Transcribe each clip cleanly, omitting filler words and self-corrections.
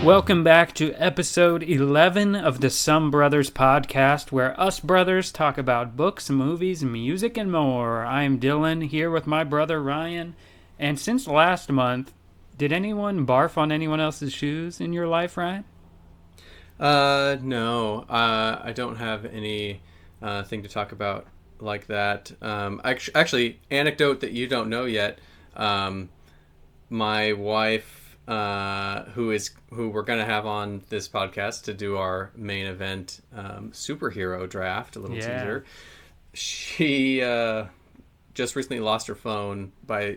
Welcome back to episode 11 of the Some Brothers podcast, where us brothers talk about books, movies, music, and more. I'm Dillon, here with my brother Ryan. And since last month, did anyone barf on anyone else's shoes in your life, Ryan? No. I don't have any thing to talk about like that. Actually, anecdote that you don't know yet. My wife, who we're gonna have on this podcast to do our main event superhero draft, a little teaser. She just recently lost her phone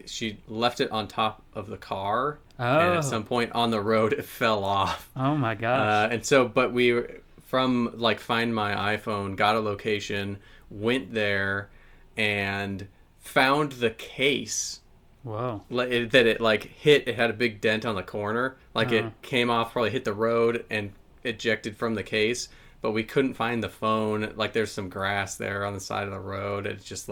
she left it on top of the car, and at some point on the road it fell off. Oh my gosh! And so, but we from Find My iPhone got a location, went there, and found the case. Whoa! It hit. It had a big dent on the corner. It came off, probably hit the road and ejected from the case. But we couldn't find the phone. There's some grass there on the side of the road. It's just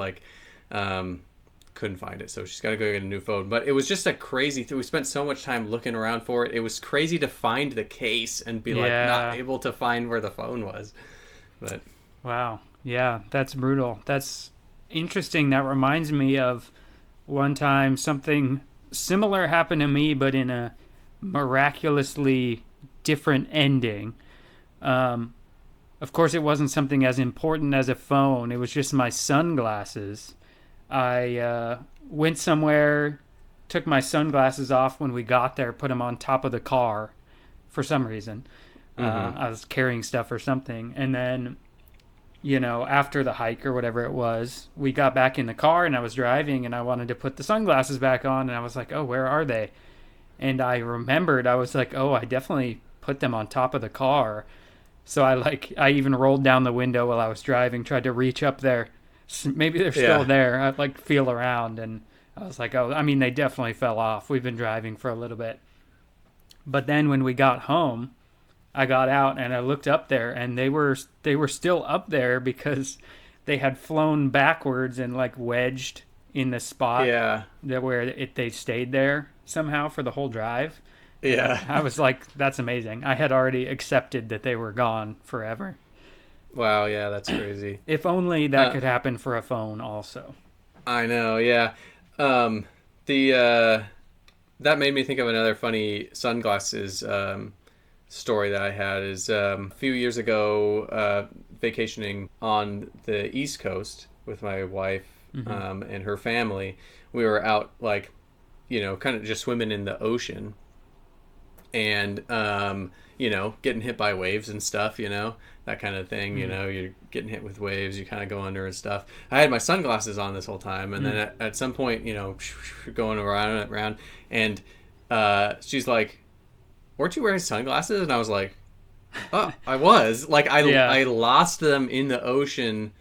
couldn't find it. So she's got to go get a new phone. But it was just a crazy thing. We spent so much time looking around for it. It was crazy to find the case and be not able to find where the phone was. But wow, yeah, that's brutal. That's interesting. That reminds me of one time something similar happened to me, but in a miraculously different ending. Of course, it wasn't something as important as a phone. It was just my sunglasses. I went somewhere, took my sunglasses off when we got there, put them on top of the car for some reason. I was carrying stuff or something. And then, after the hike or whatever it was, we got back in the car and I was driving and I wanted to put the sunglasses back on. And I was like, oh, where are they? And I remembered, I was like, oh, I definitely put them on top of the car. So I even rolled down the window while I was driving, tried to reach up there. Maybe they're still there. I'd feel around, and I was like, oh, I mean, they definitely fell off. We've been driving for a little bit. But then when we got home, I got out and I looked up there, and they were still up there because they had flown backwards and wedged in the spot where they stayed there somehow for the whole drive. Yeah. I was like, that's amazing. I had already accepted that they were gone forever. Wow, yeah, that's crazy. If only that could happen for a phone also. I know, yeah. That made me think of another funny sunglasses story that I had. Is a few years ago, vacationing on the East Coast with my wife and her family. We were out, kind of just swimming in the ocean. And, getting hit by waves and stuff, that kind of thing. You're getting hit with waves, you kind of go under and stuff. I had my sunglasses on this whole time. And then at some point, going around. And she's like, weren't you wearing sunglasses? And I was like, oh, I was. I lost them in the ocean.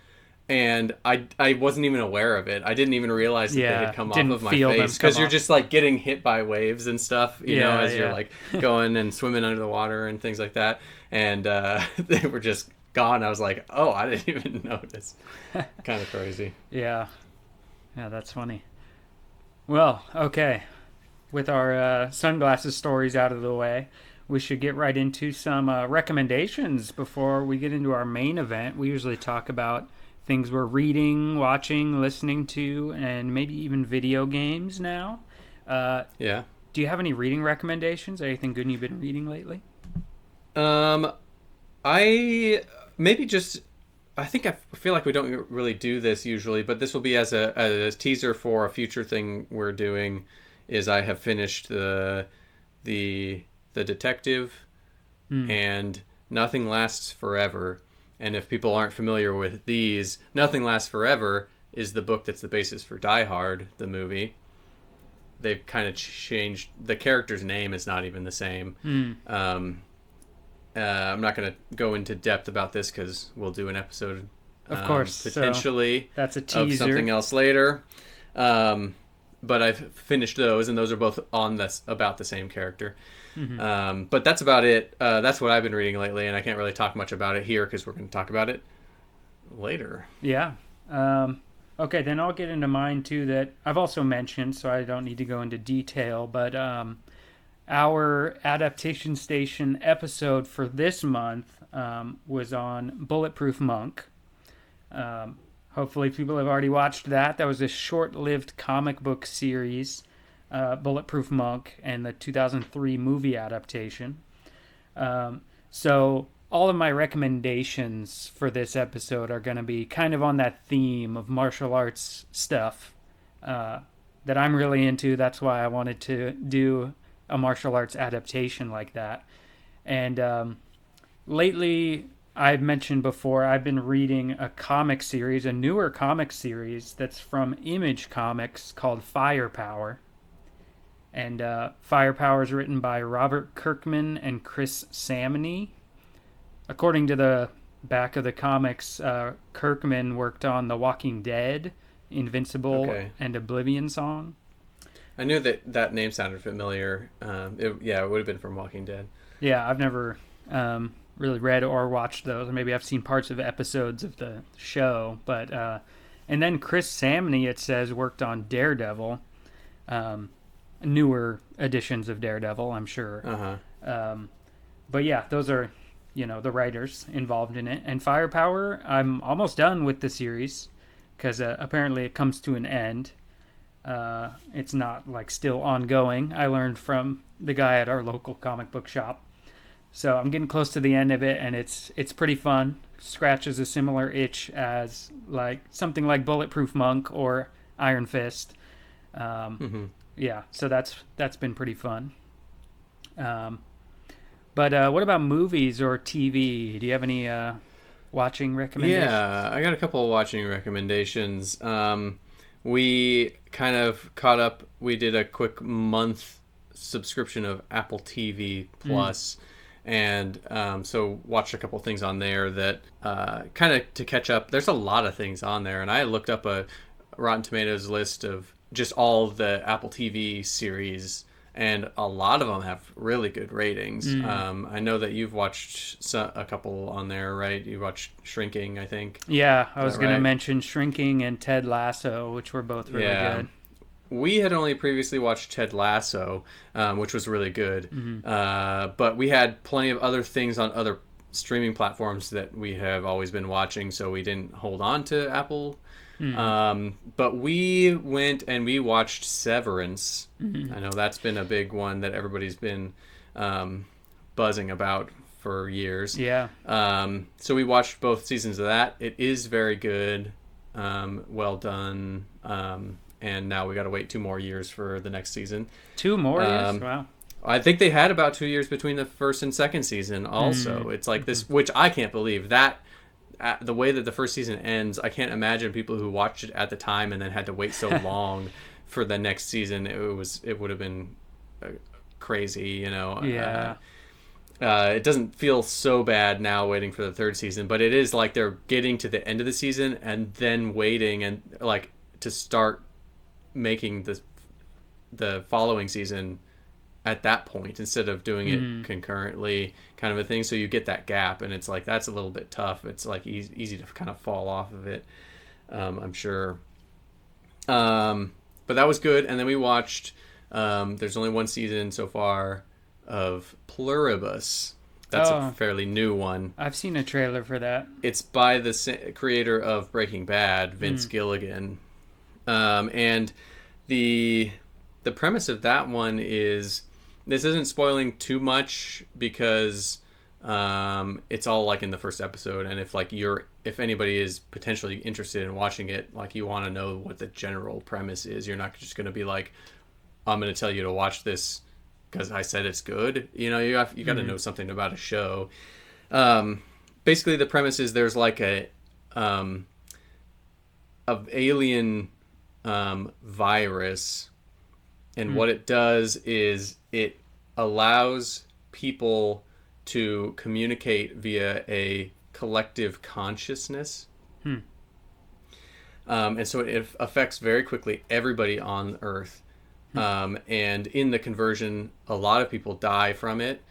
And I wasn't even aware of it. I didn't even realize that they had come off of my face, because you're just getting hit by waves and stuff, as you're going and swimming under the water and things like that. And they were just gone. I was like, oh, I didn't even notice. Kind of crazy. Yeah, that's funny. Well, okay. With our sunglasses stories out of the way, we should get right into some recommendations before we get into our main event. We usually talk about things we're reading, watching, listening to, and maybe even video games now. Yeah. Do you have any reading recommendations? Anything good you've been reading lately? I think I feel like we don't really do this usually, but this will be as a teaser for a future thing we're doing. Is I have finished the detective and Nothing Lasts Forever. And if people aren't familiar with these, Nothing Lasts Forever is the book that's the basis for Die Hard, the movie. They've kind of changed. The character's name is not even the same. I'm not going to go into depth about this because we'll do an episode, of course, potentially, so that's a teaser, of something else later. But I've finished those, and those are both about the same character. But that's about it. That's what I've been reading lately, and I can't really talk much about it here because we're going to talk about it later. Yeah. Okay, then I'll get into mine too that I've also mentioned, so I don't need to go into detail. But our adaptation station episode for this month was on Bulletproof Monk. Hopefully, people have already watched that. That was a short-lived comic book series, Bulletproof Monk, and the 2003 movie adaptation. So all of my recommendations for this episode are going to be kind of on that theme of martial arts stuff that I'm really into. That's why I wanted to do a martial arts adaptation like that. And lately, I've mentioned before, I've been reading a comic series, a newer comic series that's from Image Comics called Firepower. And Firepower is written by Robert Kirkman and Chris Samney. According to the back of the comics, Kirkman worked on The Walking Dead, Invincible, and Oblivion Song. I knew that name sounded familiar. It would have been from Walking Dead. Yeah, I've never really read or watched those. Or maybe I've seen parts of episodes of the show. But and then Chris Samney, it says, worked on Daredevil. Newer editions of Daredevil, I'm sure. But yeah, those are, the writers involved in it. And Firepower, I'm almost done with the series because apparently it comes to an end. It's not still ongoing. I learned from the guy at our local comic book shop. So I'm getting close to the end of it, and it's pretty fun. Scratches a similar itch as something like Bulletproof Monk or Iron Fist. Yeah, so that's been pretty fun. But what about movies or TV? Do you have any watching recommendations? Yeah, I got a couple of watching recommendations. We kind of caught up. We did a quick month subscription of Apple TV Plus, and so watched a couple things on there that kind of to catch up. There's a lot of things on there, and I looked up a Rotten Tomatoes list of just all the Apple TV series, and a lot of them have really good ratings. I know that you've watched a couple on there, right? You watched Shrinking, I think. Yeah, I was going to mention Shrinking and Ted Lasso, which were both really good. We had only previously watched Ted Lasso, which was really good. But we had plenty of other things on other streaming platforms that we have always been watching, so we didn't hold on to Apple. But we went and we watched Severance. I know that's been a big one that everybody's been buzzing about for years. Yeah. So we watched both seasons of that. It is very good. Well done. And now we got to wait 2 more years for the next season. 2 more years? Wow. I think they had about 2 years between the first and second season also. It's like this, which I can't believe that. The way that the first season ends, I can't imagine people who watched it at the time and then had to wait so long for the next season. It would have been crazy, Yeah. It doesn't feel so bad now waiting for the third season, but it is like they're getting to the end of the season and then waiting and to start making the following season at that point instead of doing it concurrently, kind of a thing. So you get that gap, and it's that's a little bit tough. It's easy to kind of fall off of it, I'm sure. But that was good. And then we watched, there's only 1 season so far of Pluribus. That's a fairly new one. I've seen a trailer for that. It's by the creator of Breaking Bad, Vince Gilligan. And the premise of that one is, this isn't spoiling too much because it's all in the first episode, and if anybody is potentially interested in watching it, you want to know what the general premise is. You're not just going to be I'm going to tell you to watch this because I said it's good. You got to know something about a show. Basically, the premise is there's a alien virus. And what it does is it allows people to communicate via a collective consciousness. And so it affects very quickly everybody on Earth. And in the conversion, a lot of people die from it.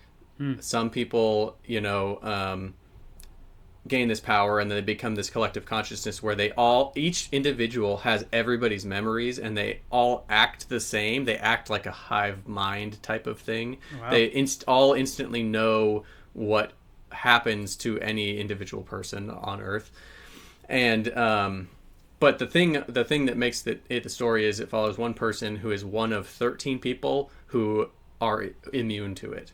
Some people, gain this power, and then they become this collective consciousness where each individual has everybody's memories, and they all act the same. They act like a hive mind type of thing. Wow. They all instantly know what happens to any individual person on Earth. And but the thing that makes it the story is it follows one person who is one of 13 people who are immune to it.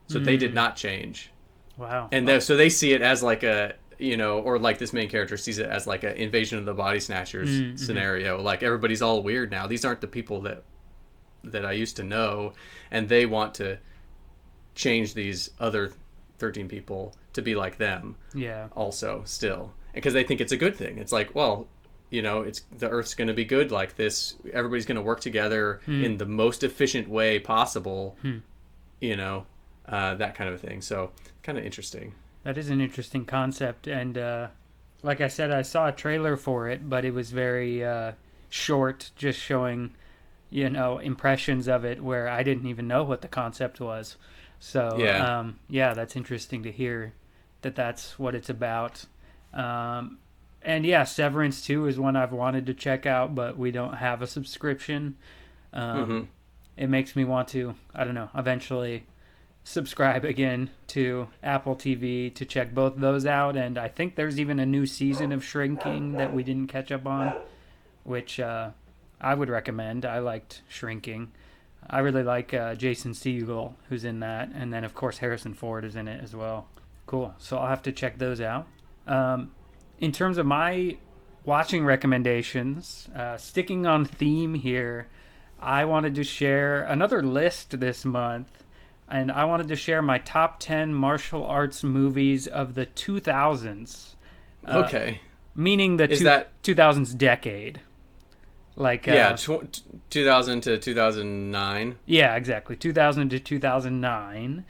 So they did not change. Wow. And so they see it as like a, or like this main character sees it as like an invasion of the body snatchers scenario. Like everybody's all weird now. These aren't the people that I used to know, and they want to change these other 13 people to be like them. Yeah. Also, still, because they think it's a good thing. It's like, well, it's the Earth's going to be good like this. Everybody's going to work together in the most efficient way possible. That kind of thing. So kind of interesting. That is an interesting concept, and like I said, I saw a trailer for it, but it was very short, just showing, impressions of it where I didn't even know what the concept was. So yeah, that's interesting to hear that's what it's about. And yeah, Severance 2 is one I've wanted to check out, but we don't have a subscription. It makes me want to, I don't know, eventually subscribe again to Apple TV to check both those out. And I think there's even a new season of Shrinking that we didn't catch up on, which I would recommend. I liked Shrinking. I really like Jason Segel, who's in that. And then, of course, Harrison Ford is in it as well. Cool. So I'll have to check those out. In terms of my watching recommendations, sticking on theme here, I wanted to share another list this month, and I wanted to share my top 10 martial arts movies of the 2000s. Okay. Meaning the 2000s decade. Like 2000 to 2009. Yeah, exactly. 2000 to 2009.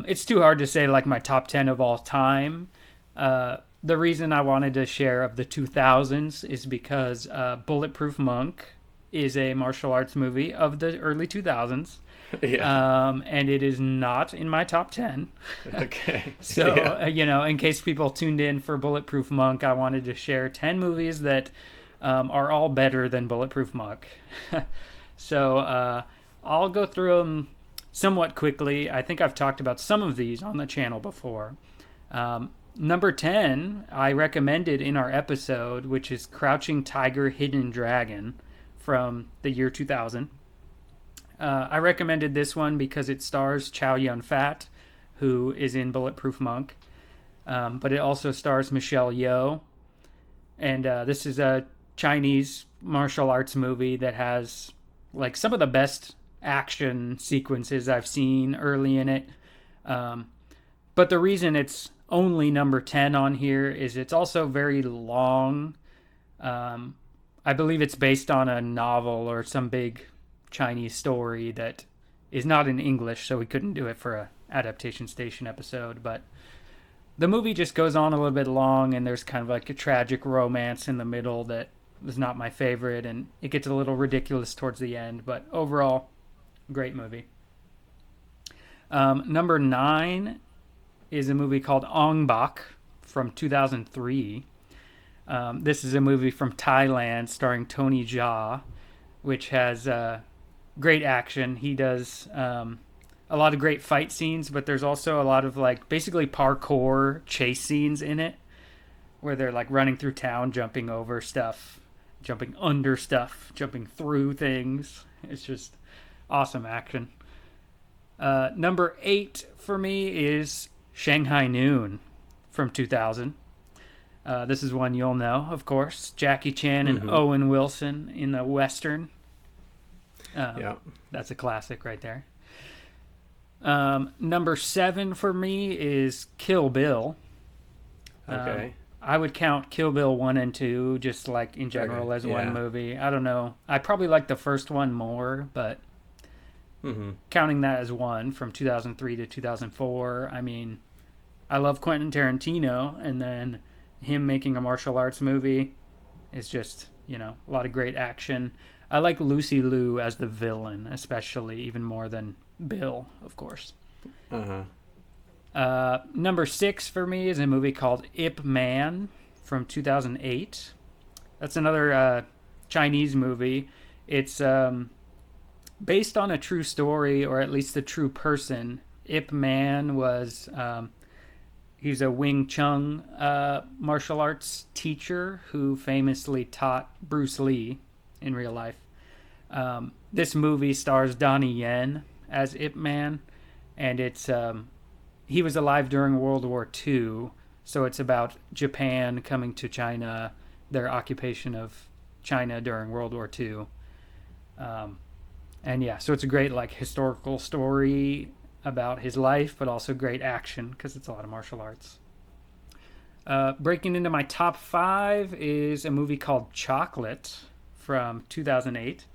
It's too hard to say like my top 10 of all time. The reason I wanted to share of the 2000s is because Bulletproof Monk is a martial arts movie of the early 2000s. Yeah. And it is not in my top 10. Okay. So, in case people tuned in for Bulletproof Monk, I wanted to share 10 movies that are all better than Bulletproof Monk. So, I'll go through them somewhat quickly. I think I've talked about some of these on the channel before. Number 10, I recommended in our episode, which is Crouching Tiger, Hidden Dragon from the year 2000. I recommended this one because it stars Chow Yun-fat, who is in Bulletproof Monk. But it also stars Michelle Yeoh. And this is a Chinese martial arts movie that has like some of the best action sequences I've seen early in it. But the reason it's only number 10 on here is it's also very long. I believe it's based on a novel or some big Chinese story that is not in English, so we couldn't do it for a adaptation station episode. But the movie just goes on a little bit long, and there's kind of like a tragic romance in the middle that was not my favorite, and it gets a little ridiculous towards the end. But overall, great movie. Number 9 is a movie called Ong Bak from 2003. This is a movie from Thailand starring Tony Jaa, which has great action. He does a lot of great fight scenes, but there's also a lot of like basically parkour chase scenes in it where they're like running through town, jumping over stuff, jumping under stuff, jumping through things. It's just awesome action. Number 8 for me is Shanghai Noon from 2000. This is one you'll know, of course. Jackie Chan and Owen Wilson in the Western. That's a classic right there. Number 7 for me is Kill Bill. Okay. I would count Kill Bill 1 and 2 just like in general as one movie. I don't know. I probably like the first one more, but counting that as one from 2003 to 2004, I mean, I love Quentin Tarantino, and then him making a martial arts movie is just, a lot of great action. I like Lucy Liu as the villain, especially, even more than Bill, of course. Number 6 for me is a movie called Ip Man from 2008. That's another Chinese movie. It's based on a true story, or at least a true person. Ip Man was he's a Wing Chun martial arts teacher who famously taught Bruce Lee in real life. This movie stars Donnie Yen as Ip Man, and it's he was alive during World War II, so it's about Japan coming to China, their occupation of China during World War II. And yeah, so it's a great like historical story about his life, but also great action because it's a lot of martial arts. Breaking into my top 5 is a movie called Chocolate from 2008.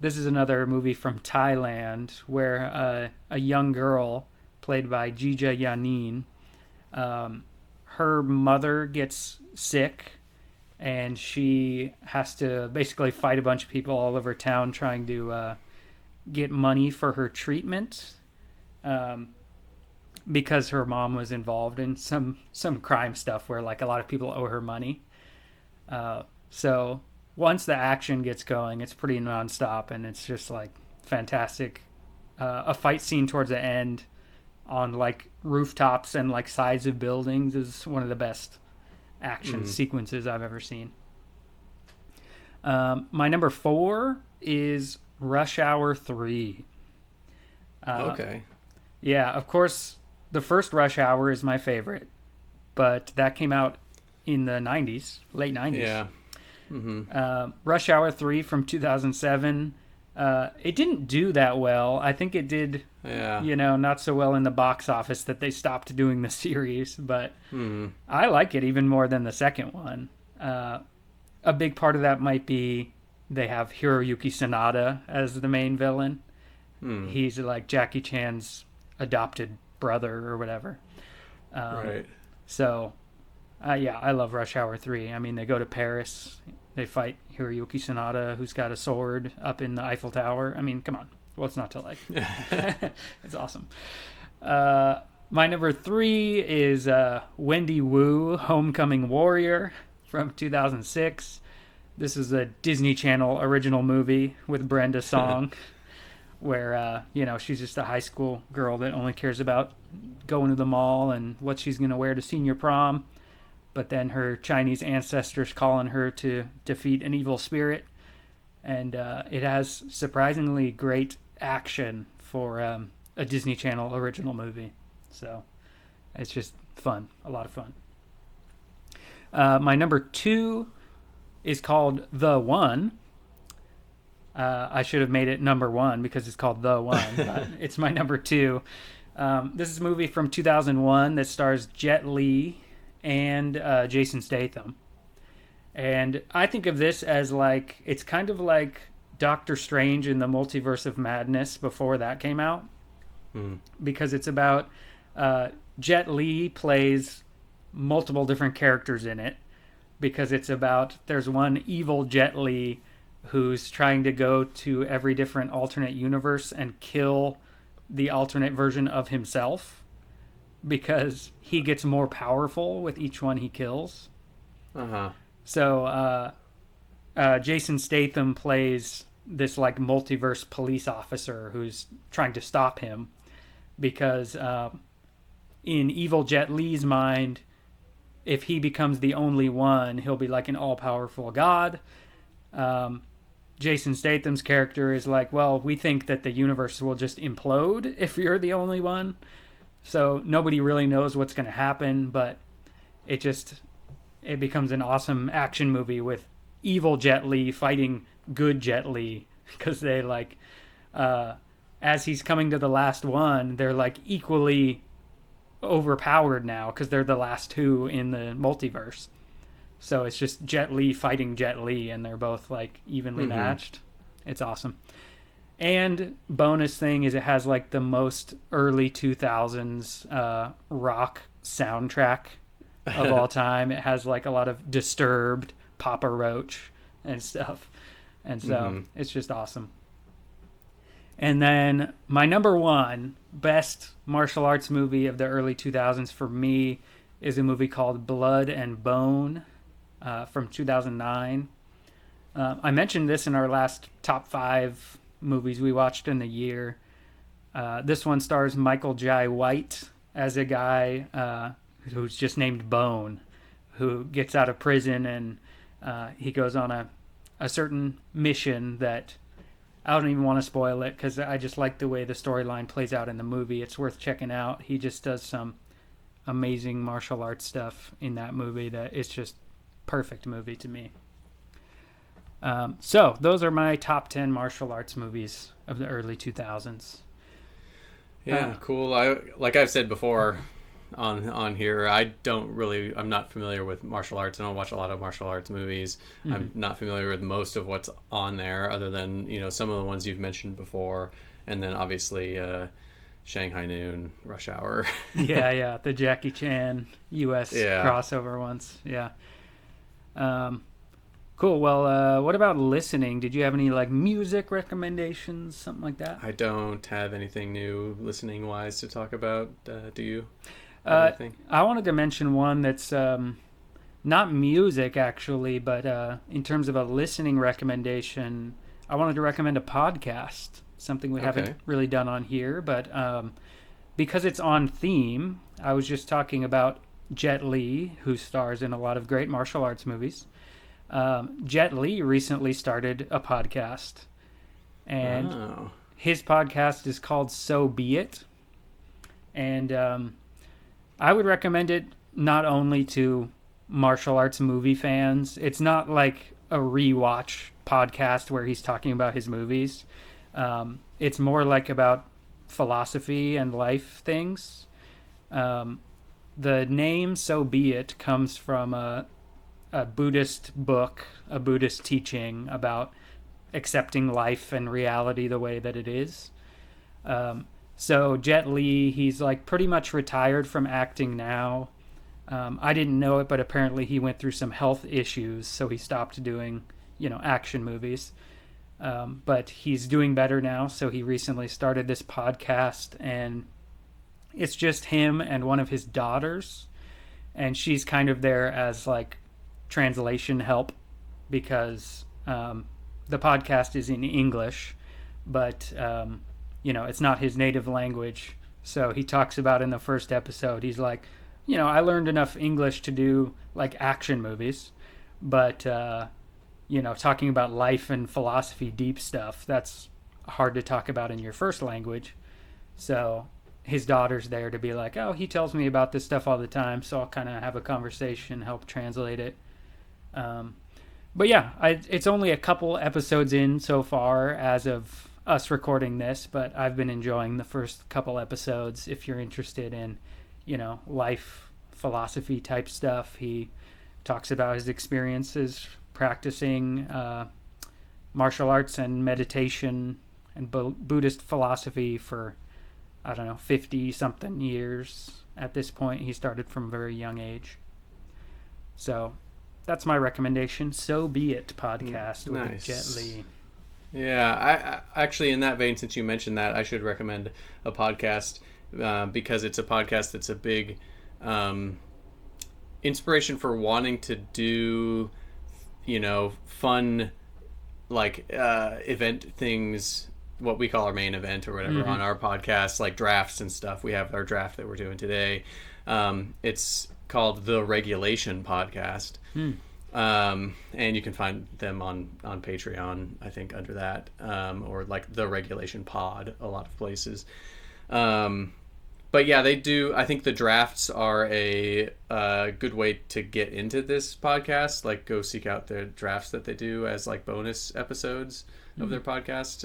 This is another movie from Thailand where a young girl played by Jija Yanin, her mother gets sick and she has to basically fight a bunch of people all over town trying to get money for her treatment, because her mom was involved in some crime stuff where like a lot of people owe her money. So once the action gets going, it's pretty nonstop and it's just like fantastic. A fight scene towards the end on like rooftops and like sides of buildings is one of the best action sequences I've ever seen. My number 4 is Rush Hour 3. Okay. Yeah, of course, the first Rush Hour is my favorite, but that came out in the 90s, late 90s. Yeah. Rush Hour 3 from 2007. It didn't do that well. I think it did, not so well in the box office that they stopped doing the series, but I like it even more than the second one. A big part of that might be they have Hiroyuki Sanada as the main villain. He's like Jackie Chan's adopted brother or whatever. Right. So, I love Rush Hour 3. I mean, they go to Paris. They fight Hiroyuki Sanada, who's got a sword up in the Eiffel Tower. I mean, come on. What's not to like? It's awesome. My number 3 is Wendy Wu, Homecoming Warrior from 2006. This is a Disney Channel original movie with Brenda Song, where, she's just a high school girl that only cares about going to the mall and what she's going to wear to senior prom. But then her Chinese ancestors call on her to defeat an evil spirit. And it has surprisingly great action for a Disney Channel original movie. So it's just fun, a lot of fun. My number 2 is called The One. I should have made it number 1 because it's called The One, but it's my number 2. This is a movie from 2001 that stars Jet Li and Jason Statham. And I think of this as like, it's kind of like Doctor Strange in the Multiverse of Madness before that came out. Because it's about Jet Li plays multiple different characters in it. Because it's about, there's one evil Jet Li who's trying to go to every different alternate universe and kill the alternate version of himself. Because he gets more powerful with each one he kills. So Jason Statham plays this like multiverse police officer who's trying to stop him because in evil Jet Li's mind, if he becomes the only one, he'll be like an all-powerful god. Jason Statham's character is like, well, we think that the universe will just implode if you're the only one. So nobody really knows what's going to happen, but it becomes an awesome action movie with evil Jet Li fighting good Jet Li because they like, as he's coming to the last one, they're like equally overpowered now because they're the last 2 in the multiverse. So it's just Jet Li fighting Jet Li, and they're both like evenly matched. It's awesome. And bonus thing is it has like the most early 2000s rock soundtrack of all time. It has like a lot of Disturbed, Papa Roach, and stuff. And so it's just awesome. And then my number one best martial arts movie of the early 2000s for me is a movie called Blood and Bone from 2009. I mentioned this in our last top 5 movies we watched in the year. This one stars Michael Jai White as a guy who's just named Bone, who gets out of prison, and he goes on a certain mission that I don't even want to spoil it because I just like the way the storyline plays out in the movie. It's worth checking out. He just does some amazing martial arts stuff in that movie that it's just perfect movie to me. So those are my top 10 martial arts movies of the early 2000s. Yeah, cool. Like I've said before on here, I'm not familiar with martial arts. I don't watch a lot of martial arts movies. Mm-hmm. I'm not familiar with most of what's on there, other than some of the ones you've mentioned before, and then obviously Shanghai Noon, Rush Hour. yeah, the Jackie Chan U.S. crossover ones. Yeah. Cool. Well, what about listening? Did you have any music recommendations, something like that? I don't have anything new listening wise to talk about. Do you? I wanted to mention one that's not music actually, but in terms of a listening recommendation, I wanted to recommend a podcast, something we haven't really done on here, but because it's on theme, I was just talking about Jet Li, who stars in a lot of great martial arts movies. Jet Li recently started a podcast, and his podcast is called So Be It, and I would recommend it not only to martial arts movie fans. It's not like a rewatch podcast where he's talking about his movies. It's more like about philosophy and life things. The name So Be It comes from a Buddhist book, a Buddhist teaching about accepting life and reality the way that it is. So Jet Li, he's pretty much retired from acting now. I didn't know it, but apparently he went through some health issues, so he stopped doing, action movies. But he's doing better now, so he recently started this podcast, and it's just him and one of his daughters, and she's kind of there as translation help because the podcast is in English, but it's not his native language. So he talks about in the first episode, he's like, I learned enough English to do action movies, but talking about life and philosophy, deep stuff, that's hard to talk about in your first language. So his daughter's there to be like, oh, he tells me about this stuff all the time, so I'll kind of have a conversation, help translate it. But yeah, it's only a couple episodes in so far as of us recording this, but I've been enjoying the first couple episodes. If you're interested in, life philosophy type stuff, he talks about his experiences practicing martial arts and meditation and Buddhist philosophy for, 50 something years at this point. He started from a very young age. So that's my recommendation. So Be It podcast with Jet Li. Yeah, I actually, in that vein, since you mentioned that, I should recommend a podcast because it's a podcast that's a big inspiration for wanting to do, fun, event things, what we call our main event or whatever on our podcast, like drafts and stuff. We have our draft that we're doing today. It's called The Regulation Podcast. And you can find them on Patreon, I think, under that, or The Regulation Pod, a lot of places. But yeah, they do. I think the drafts are a good way to get into this podcast. Go seek out the drafts that they do as bonus episodes of their podcast.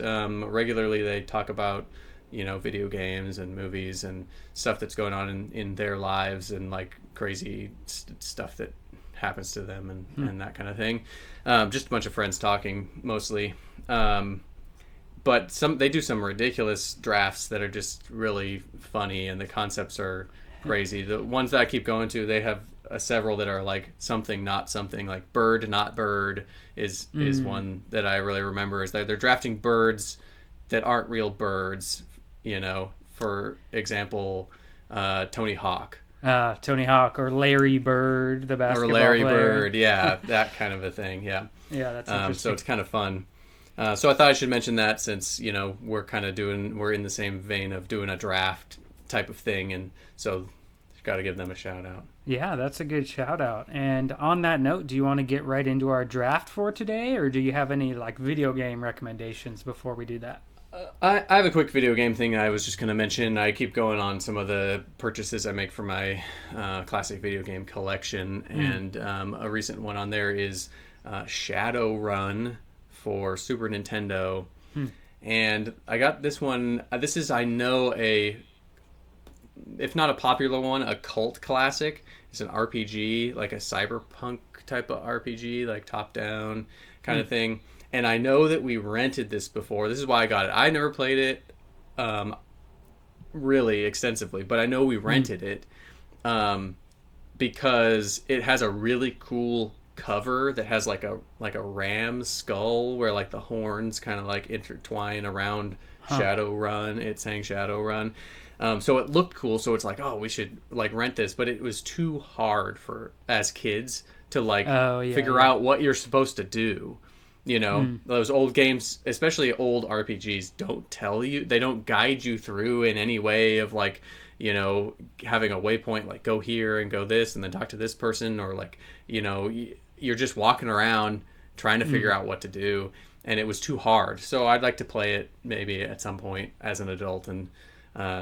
Regularly, they talk about video games and movies and stuff that's going on in their lives and crazy stuff that happens to them and that kind of thing. Just a bunch of friends talking mostly. But they do some ridiculous drafts that are just really funny, and the concepts are crazy. The ones that I keep going to, they have several that are something not something, bird not bird is one that I really remember. Is they're drafting birds that aren't real birds. For example, Tony Hawk Tony Hawk or Larry Bird, the or basketball Larry player. Bird. Yeah, that kind of a thing. Yeah. Yeah, that's So interesting. it's kind of fun. So I thought I should mention that since we're in the same vein of doing a draft type of thing, and so got to give them a shout out. Yeah, that's a good shout out. And on that note, do you want to get right into our draft for today, or do you have any like video game recommendations before we do that? I have a quick video game thing I was just going to mention. I keep going on some of the purchases I make for my classic video game collection, and a recent one on there is Shadowrun for Super Nintendo. And I got this one. This is, I know, if not a popular one, a cult classic. It's an RPG, like a cyberpunk type of RPG, like top down kind of thing. And I know that we rented this before. This is why I got it. I never played it really extensively, but I know we rented it because it has a really cool cover that has like a ram's skull where like the horns kind of like intertwine around Shadowrun. It's saying Shadowrun. So it looked cool. So it's like, oh, we should like rent this, but it was too hard for as kids to like figure out what you're supposed to do. Those old games, especially old RPGs, don't tell you, they don't guide you through in any way of like, having a waypoint, like go here and go this and then talk to this person, or like, you're just walking around trying to figure out what to do. And it was too hard. So I'd like to play it maybe at some point as an adult and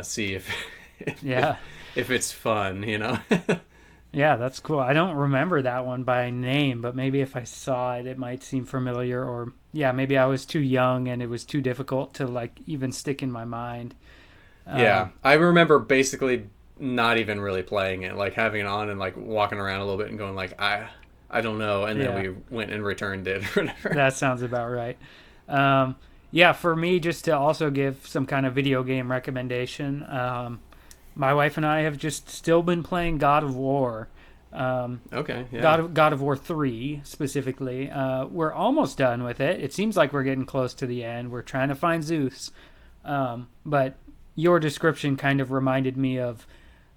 see if it's fun. Yeah, that's cool. I don't remember that one by name, but maybe if I saw it, it might seem familiar. Or yeah, maybe I was too young and it was too difficult to like even stick in my mind. Yeah, I remember basically not even really playing it, like having it on and like walking around a little bit and going like, I don't know, and then we went and returned it or whatever. That sounds about right. Yeah, for me, just to also give some kind of video game recommendation, my wife and I have just still been playing God of War. Okay, yeah. God of War 3 specifically. We're almost done with it. It seems like we're getting close to the end. We're trying to find Zeus. But your description kind of reminded me of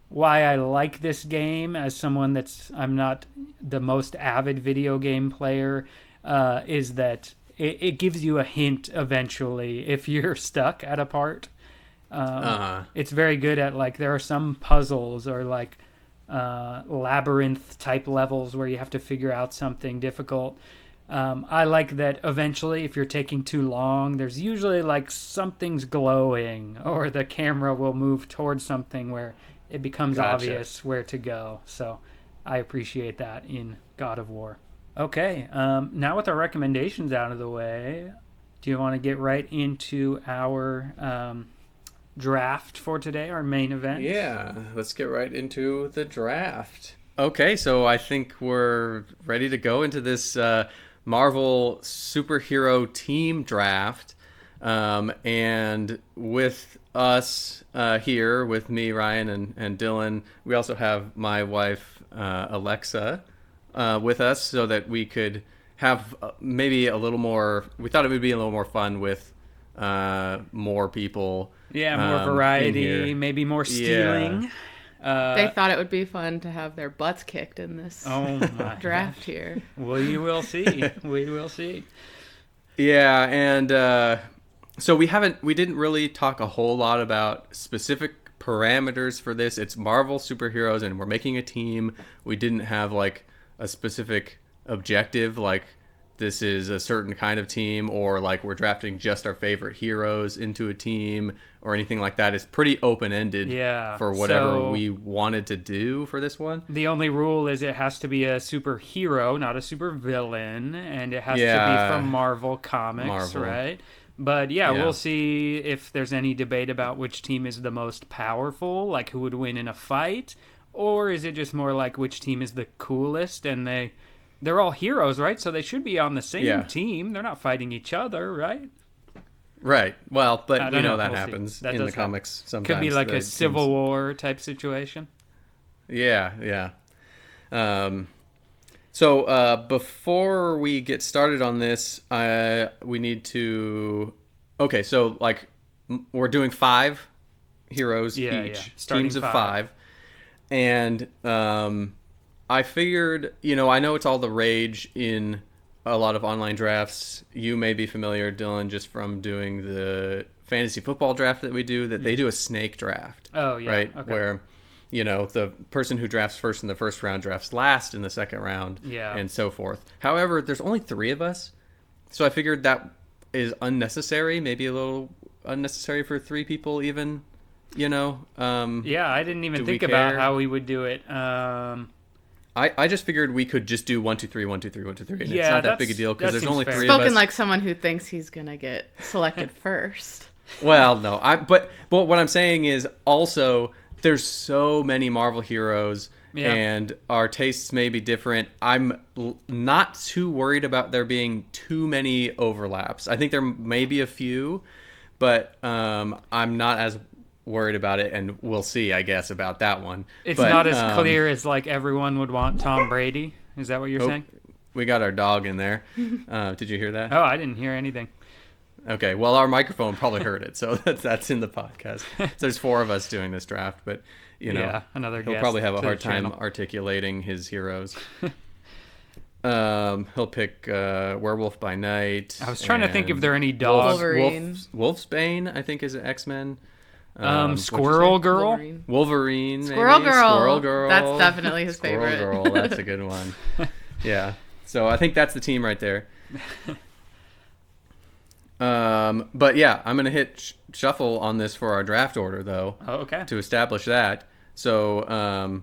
why I like this game as someone I'm not the most avid video game player, is that it gives you a hint eventually if you're stuck at a part. It's very good at like, there are some puzzles or like labyrinth type levels where you have to figure out something difficult. I like that eventually, if you're taking too long, there's usually like something's glowing or the camera will move towards something where it becomes obvious where to go. So I appreciate that in God of War. Okay, now with our recommendations out of the way, do you want to get right into our draft for today, our main event? Yeah, let's get right into the draft. Okay, so I think we're ready to go into this Marvel superhero team draft. And with us here, with me, Ryan, and Dylan, we also have my wife, Alexa, with us so that we could have maybe a little more, we thought it would be a little more fun with more people. Yeah, more variety, maybe more stealing. Yeah. They thought it would be fun to have their butts kicked in this draft here. Well, you will see. We will see. Yeah, and so we didn't really talk a whole lot about specific parameters for this. It's Marvel superheroes, and we're making a team. We didn't have like a specific objective, like this is a certain kind of team, or like we're drafting just our favorite heroes into a team, or anything like that. It's pretty open-ended for whatever we wanted to do for this one. The only rule is it has to be a superhero, not a supervillain, and it has to be from Marvel Comics, right? But we'll see if there's any debate about which team is the most powerful, like who would win in a fight, or is it just more like which team is the coolest, and they're all heroes, right? So they should be on the same team. They're not fighting each other, right? Right. Well, but that we'll happens in the comics sometimes. Could be like a Civil War type situation. Yeah. So before we get started on this, we need to Okay, so like we're doing 5 heroes each, Starting teams of 5, and I figured, I know it's all the rage in a lot of online drafts. You may be familiar, Dylan, just from doing the fantasy football draft that we do, that they do a snake draft. Oh, yeah. Right? Okay. Where, the person who drafts first in the first round drafts last in the second round, and so forth. However, there's only 3 of us, so I figured that is unnecessary, maybe a little unnecessary for 3 people even, I didn't even do we think about care? how we would do it. I just figured we could just do 1, 2, 3, 1, 2, 3, 1, 2, 3, and it's Yeah, not that big a deal because that there's seems only fair. 3 of Spoken us. like someone who thinks he's gonna get selected first. Well, no, but what I'm saying is also there's so many Marvel heroes, and our tastes may be different. I'm not too worried about there being too many overlaps. I think there may be a few, but I'm not as worried about it, and we'll see, I guess, about that one. It's But, not as clear as like everyone would want Tom Brady. Is that what you're saying? We got our dog in there. Did you hear that? Oh, I didn't hear anything. Okay, well, our microphone probably heard it, so that's in the podcast. So there's 4 of us doing this draft, but another he'll guest probably have a to the hard time channel. articulating his heroes. He'll pick Werewolf by Night. I was trying to think if and there are any dogs. Wolverine. Wolfsbane, I think, is an X-Men. Squirrel Girl. Wolverine. Squirrel maybe? Girl. Squirrel Girl. That's definitely his Squirrel favorite. Girl. That's a good one. Yeah. So I think that's the team right there. But yeah, I'm gonna hit shuffle on this for our draft order though. Oh, okay. To establish that. So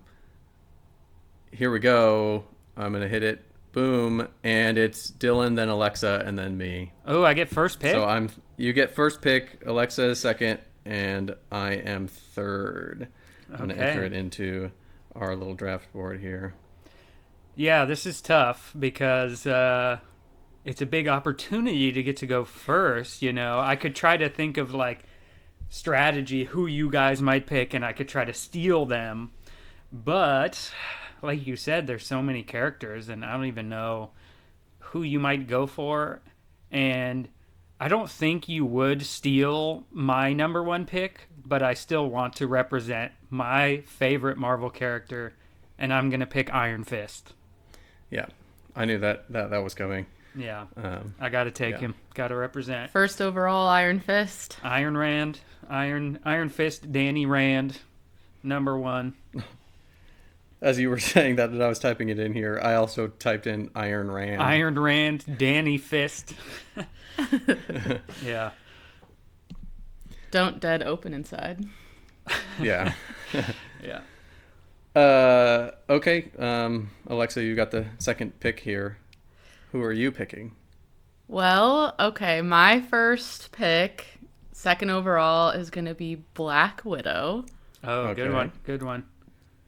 here we go. I'm gonna hit it. Boom, and it's Dylan, then Alexa, and then me. Oh, I get first pick. So you get first pick, Alexa is second, and I am third. I'm gonna enter it into our little draft board here. Yeah, this is tough because it's a big opportunity to get to go first. I could try to think of like strategy, who you guys might pick, and I could try to steal them. But like you said, there's so many characters, and I don't even know who you might go for. And I don't think you would steal my number 1 pick, but I still want to represent my favorite Marvel character, and I'm going to pick Iron Fist. Yeah, I knew that was coming. Yeah, I got to take him. Got to represent. First overall, Iron Fist. Iron Fist, Danny Rand, number 1. As you were saying that I was typing it in here, I also typed in Iron Rand. Iron Rand, Danny Fist. Yeah. Don't dead open inside. Yeah. Yeah. Okay. Alexa, you got the second pick here. Who are you picking? Well, okay, my first pick, second overall, is going to be Black Widow. Oh, Okay. good one. Good one.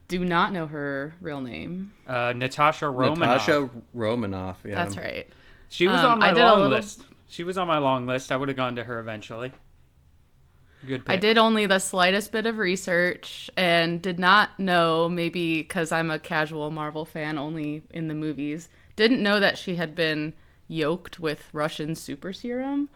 Do not know her real name. Natasha Romanoff. Natasha Romanoff. Yeah. That's right. She was on I my did a long little- list. She was on my long list. I would have gone to her eventually. Good pick. I did only the slightest bit of research and did not know, maybe because I'm a casual Marvel fan only in the movies, didn't know that she had been yoked with Russian super serum,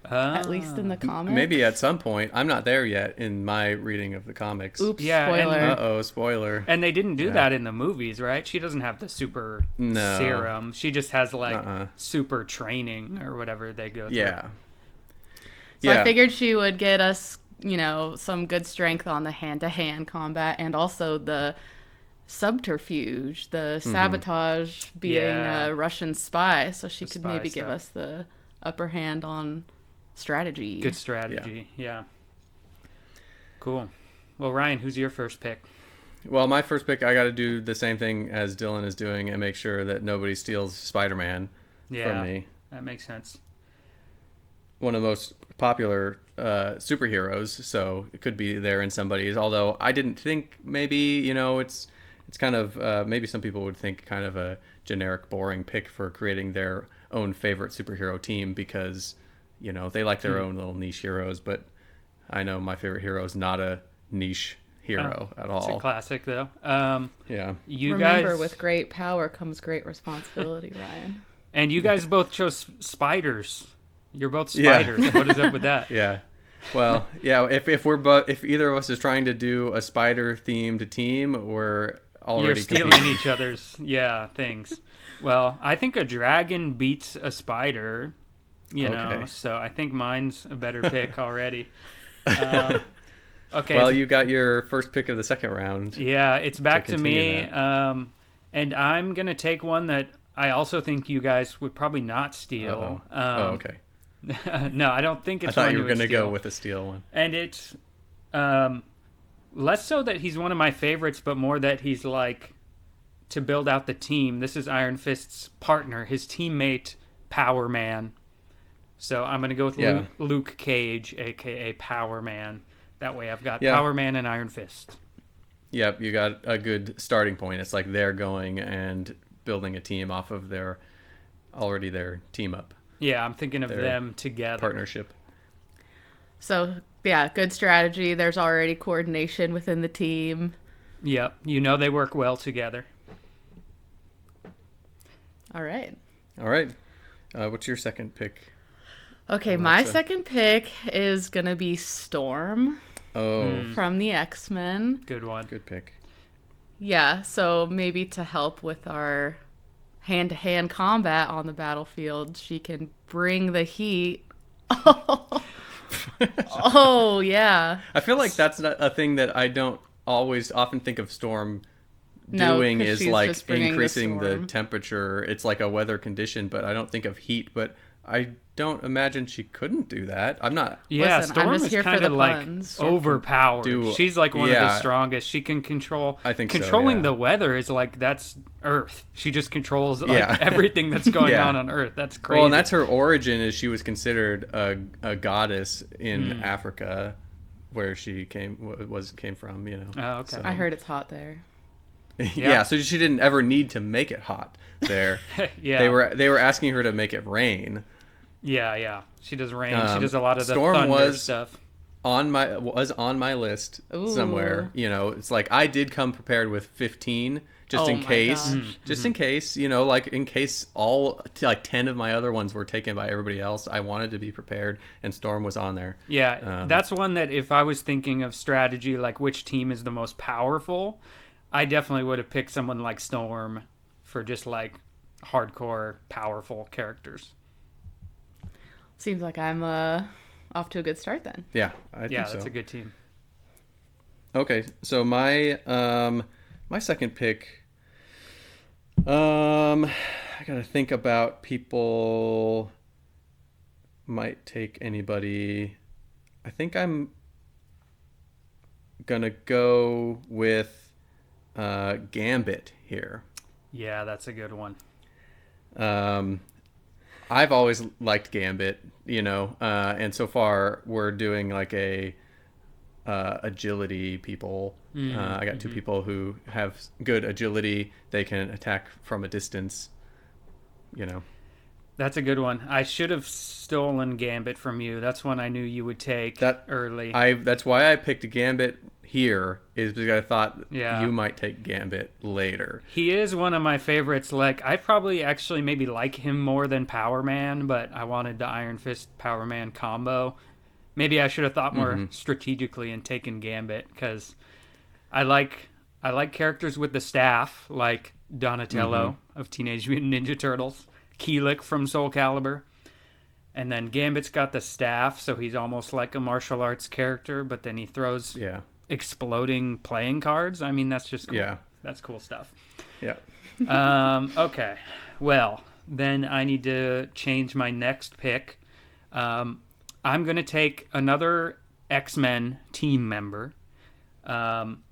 at least in the comics. Maybe at some point. I'm not there yet in my reading of the comics. Oops, Yeah, and- spoiler. Uh-oh, spoiler. And they didn't do that in the movies, right? She doesn't have the super No. serum. She just has like Uh-uh. super training or whatever they go through. Yeah. So I figured she would get us, some good strength on the hand-to-hand combat and also the subterfuge, the sabotage, being Yeah. a Russian spy. So she could spy maybe give stuff. us the upper hand on strategy. Good strategy. Yeah. Cool. Well, Ryan, who's your first pick? Well, my first pick, I got to do the same thing as Dylan is doing and make sure that nobody steals Spider-Man Yeah, from me. that makes sense. One of the most popular superheroes, so it could be there in somebody's. Although I didn't think maybe, it's kind of, maybe some people would think kind of a generic, boring pick for creating their own favorite superhero team because, they like their own little niche heroes. But I know my favorite hero is not a niche hero at all. It's a classic, though. Yeah. You Remember, guys, with great power comes great responsibility, Ryan. and you guys both chose spiders You're both Yeah. spiders. What is up with that? Yeah. Well, yeah. If either of us is trying to do a spider themed team, we're already You're stealing competing. each other's things. Well, I think a dragon beats a spider, Okay. so I think mine's a better pick already. Um, okay. Well, you got your first pick of the second round. Yeah, it's back to continue me. that. And I'm going to take one that I also think you guys would probably not steal. Okay. No, I don't think I it's thought one you you were would going to steal. go with a steel one. And it's less so that he's one of my favorites, but more that he's like, to build out the team. This is Iron Fist's partner, his teammate, Power Man. So I'm going to go with Luke Cage, a.k.a. Power Man. That way I've got Power Man and Iron Fist. Yep, you got a good starting point. It's like they're going and building a team off of their team up Yeah, I'm thinking of Their them together. partnership. So, yeah, good strategy. There's already coordination within the team. Yep, they work well together. All right. All right. What's your second pick? Okay, my second pick is going to be Storm Oh, from the X-Men. Good one. good pick. Yeah, so maybe to help with our hand-to-hand combat on the battlefield, she can bring the heat. Oh, yeah. I feel like that's not a thing that I don't often think of Storm No, doing 'cause is she's like just bringing the increasing the storm. temperature. It's like a weather condition, but I don't think of heat. But I don't imagine she couldn't do that. I'm not. Yeah, Listen, I'm Storm just is here for kind the of like puns. overpowered. She's like one of the strongest. She can control. I think so, controlling yeah. the weather is like that's Earth. She just controls like Yeah. everything that's going Yeah. on Earth. That's crazy. Well, and that's her origin. Is she was considered a goddess in Africa, where she came from. Oh, okay. I heard it's hot there. Yeah. So she didn't ever need to make it hot there. Yeah. They were asking her to make it rain. Yeah. She does rain. She does a lot of the Storm thunder was stuff. was on my list somewhere. It's like I did come prepared with 15 just Oh in my case. gosh. Just in case, like in case all like 10 of my other ones were taken by everybody else, I wanted to be prepared, and Storm was on there. Yeah, that's one that if I was thinking of strategy, like which team is the most powerful, I definitely would have picked someone like Storm for just like hardcore, powerful characters. Seems like I'm off to a good start then. Yeah, I think Yeah, so. that's a good team. Okay, so my my second pick, I gotta think about people might take anybody. I think I'm gonna go with Gambit here. Yeah, that's a good one. I've always liked Gambit, and so far we're doing like a agility people. I got two people who have good agility. They can attack from a distance. That's a good one. I should have stolen Gambit from you. That's one I knew you would take early. That's why I picked Gambit here, is because I thought Yeah. you might take Gambit later. He is one of my favorites. Like, I probably actually maybe like him more than Power Man, but I wanted the Iron Fist Power Man combo. Maybe I should have thought more strategically and taken Gambit, because I like characters with the staff, like Donatello of Teenage Mutant Ninja Turtles, Keelik from Soul Calibur, and then Gambit's got the staff, so he's almost like a martial arts character, but then he throws exploding playing cards. I mean, that's just cool. Yeah. That's cool stuff. Yeah. Okay. Well, then I need to change my next pick. I'm going to take another X-Men team member. I'm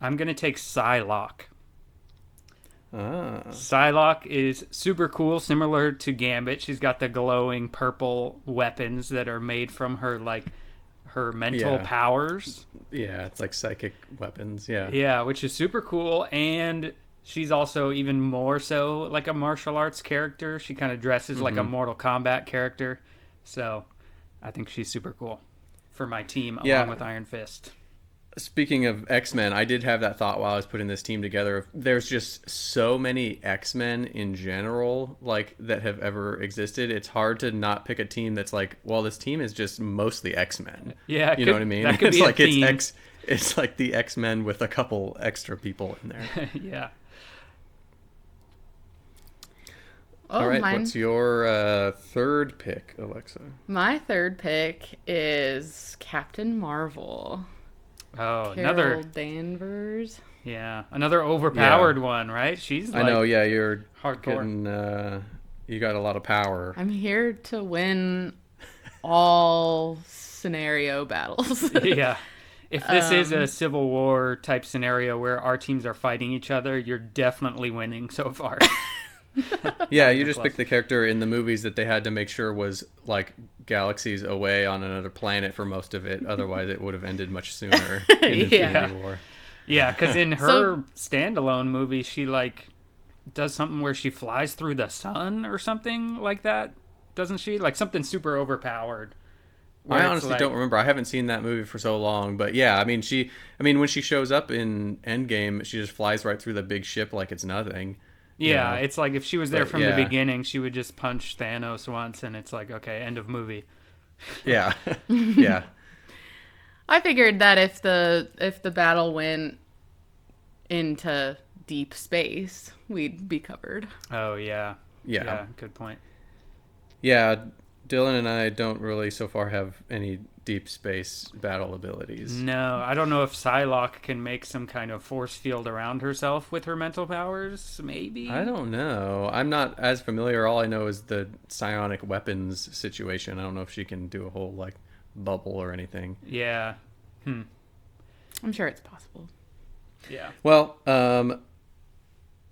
going to take Psylocke. Psylocke is super cool, similar to Gambit. She's got the glowing purple weapons that are made from her mental powers. Yeah, it's like psychic weapons. Yeah. Yeah, which is super cool. And she's also even more so like a martial arts character. She kind of dresses like a Mortal Kombat character. So I think she's super cool for my team along with Iron Fist. Speaking of X-Men, I did have that thought while I was putting this team together. There's just so many X-Men in general, like, that have ever existed. It's hard to not pick a team that's like, well, this team is just mostly X-Men. Yeah, You know what I mean? That could It's be a like theme. it's like the X-Men with a couple extra people in there. Yeah. Oh, All right, mine. what's your third pick, Alexa? My third pick is Captain Marvel. Oh, Carol another Danvers. another overpowered one, right? She's like I know, yeah, you're hardcore. getting, you got a lot of power. I'm here to win all scenario battles. Yeah. If this is a Civil War type scenario where our teams are fighting each other, you're definitely winning so far. Yeah, you just picked the character in the movies that they had to make sure was like galaxies away on another planet for most of it. Otherwise, it would have ended much sooner in Infinity Yeah. War. Yeah, because in her standalone movie, she like does something where she flies through the sun or something like that, doesn't she? Like something super overpowered. where I it's honestly like- don't remember. I haven't seen that movie for so long, but yeah, I mean, when she shows up in Endgame, she just flies right through the big ship like it's nothing. Yeah, know? it's like if she was there But, from yeah. the beginning, she would just punch Thanos once, and it's like, okay, end of movie. Yeah, yeah, I figured that if the battle went into deep space, we'd be covered. Oh yeah, yeah, good point. yeah. Dylan and I don't really so far have any deep space battle abilities. No, I don't know if Psylocke can make some kind of force field around herself with her mental powers. Maybe. I don't know. I'm not as familiar. All I know is the psionic weapons situation. I don't know if she can do a whole like bubble or anything. Yeah. I'm sure it's possible. Yeah. Well,